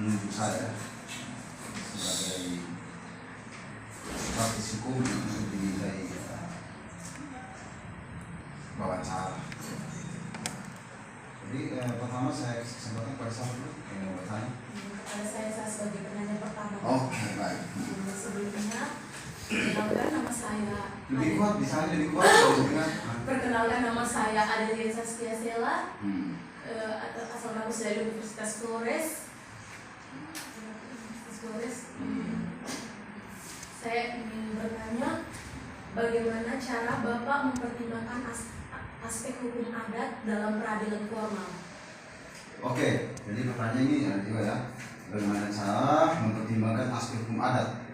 menunjuk saya sebagai praktisi hukum untuk dimintai wawancara. Jadi pertama saya kasih kesempatan pada siapa dulu yang mau bertanya? Kepada saya sebagai penanya pertama. Oke, baik. Sebelumnya, perkenalkan nama saya. Lebih kuat, bisa lebih kuat kalau dengan. Perkenalkan nama saya Adelia Saskia Sela, asal kampus dari Universitas Flores. Saya ingin bertanya, bagaimana cara Bapak mempertimbangkan aspek hukum adat dalam peradilan formal? Oke, jadi pertanyaan ini juga ya, bagaimana cara mempertimbangkan aspek hukum adat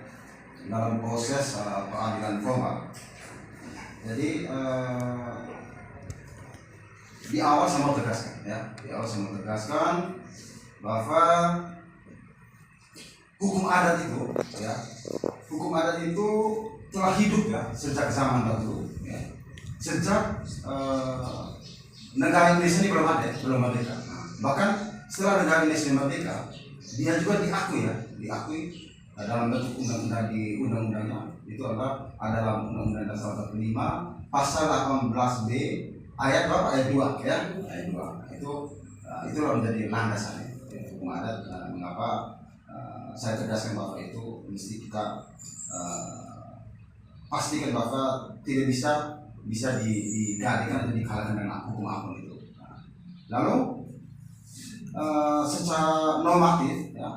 dalam proses peradilan formal. Jadi di awal saya mau tegaskan ya, bahwa hukum adat itu ya, hukum adat itu telah hidup ya sejak zaman dahulu ya. Sejak negara Indonesia ini belum merdeka. Bahkan setelah negara Indonesia merdeka, dia juga diakui dalam bentuk undang-undang di undang-undangnya itu adalah dalam Undang-Undang Dasar 45 pasal 18B ayat berapa? Ayat 2 ya. Ayat 2. Itulah menjadi landasannya hukum adat. Mengapa saya tegaskan bahwa itu mesti kita pastikan bahwa tidak bisa digantikan atau dikalahkan dengan hukum apapun itu. Lalu secara normatif ya,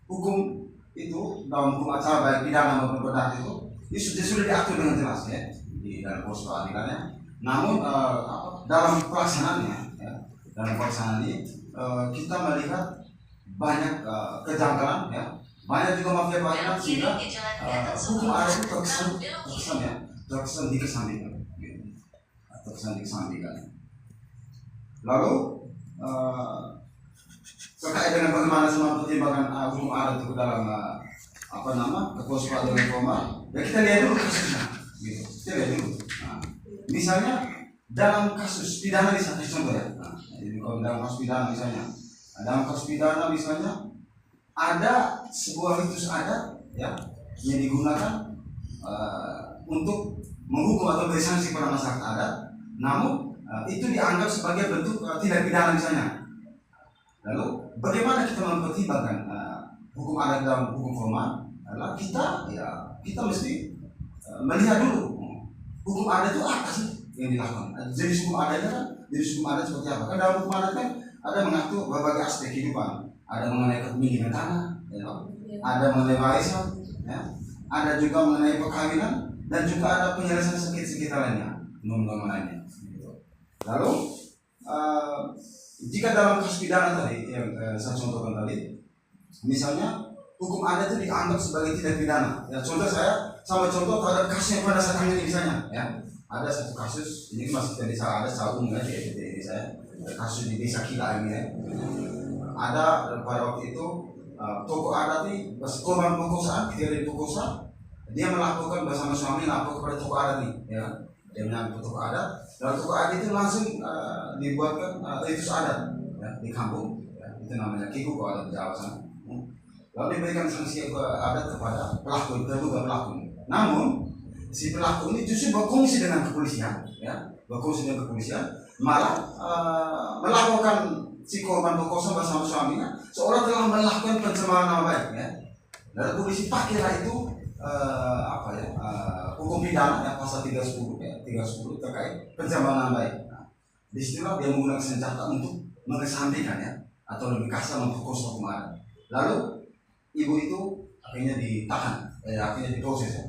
hukum itu dalam hukum acara baik pidana maupun perdata itu sudah diatur dengan jelas ya di dalam proses peradilannya. Namun dalam pelaksanaannya ya, ini kita melihat banyak kejanggalan ya, banyak juga mafia peradilan sehingga hukum adat itu terkesan dikesampingkan. Lalu terkait dengan bagaimana semua pertimbangan hukum adat itu dalam proses peradilan formal, ya kita lihat dulu kasusnya, gitu. Kita lihat dulu. Misalnya dalam kasus pidana misalnya contoh ya, jadi kalau dalam kasus pidana misalnya, ada sebuah ritus adat ya yang digunakan untuk menghukum atau beri sanksi pada masyarakat adat, namun itu dianggap sebagai bentuk tindak pidana misalnya. Lalu bagaimana kita mempertimbangkan hukum adat dalam hukum formal? Adalah kita mesti melihat dulu hukum adat itu apa sih yang dilakukan. Jenis hukum adat seperti apa? Kan dalam hukum adat kan ada mengatur berbagai aspek kehidupan. Ada mengenai kepemilikan tanah, ya, ada mengenai warisan, ya, ada juga mengenai perkawinan, dan juga ada penyelesaian sekitar lainnya, norma lainnya. Lalu jika dalam kasus pidana tadi yang saya contohkan tadi, misalnya hukum adat itu dianggap sebagai tindak pidana. Ya, contoh saya sama contoh terhadap kasus yang pada saat ini misalnya, ya, ada satu kasus ini masih jadi ada secara umum ya di ini saya kasus di desa Kila ini ya. Ada pada waktu itu tokoh adat ini korban perkosaan, ketika diperkosa dia melakukan bersama suami lapor kepada tokoh adat ini, ya, dia menyangkut tokoh adat, dan tokoh adat itu langsung dibuatkan ritus adat ya, di kampung, ya, itu namanya kiku kalau ada di Jawa sana. Lalu diberikan sanksi adat kepada pelaku, terduga pelaku. Namun si pelaku ini justru berkongsi dengan kepolisian, ya, malah melaporkan si korban perkosa bersama suaminya seolah telah melakukan pencemaran nama baik ya. Lalu polisi pakailah itu hukum pidana ya, pasal 310 terkait pencemaran nama baik. Nah, disitulah dia menggunakan senjata untuk mengesampingkan ya, atau lebih kasar memperkosa kemarin. Lalu ibu itu akhirnya ditahan, akhirnya diproses ya.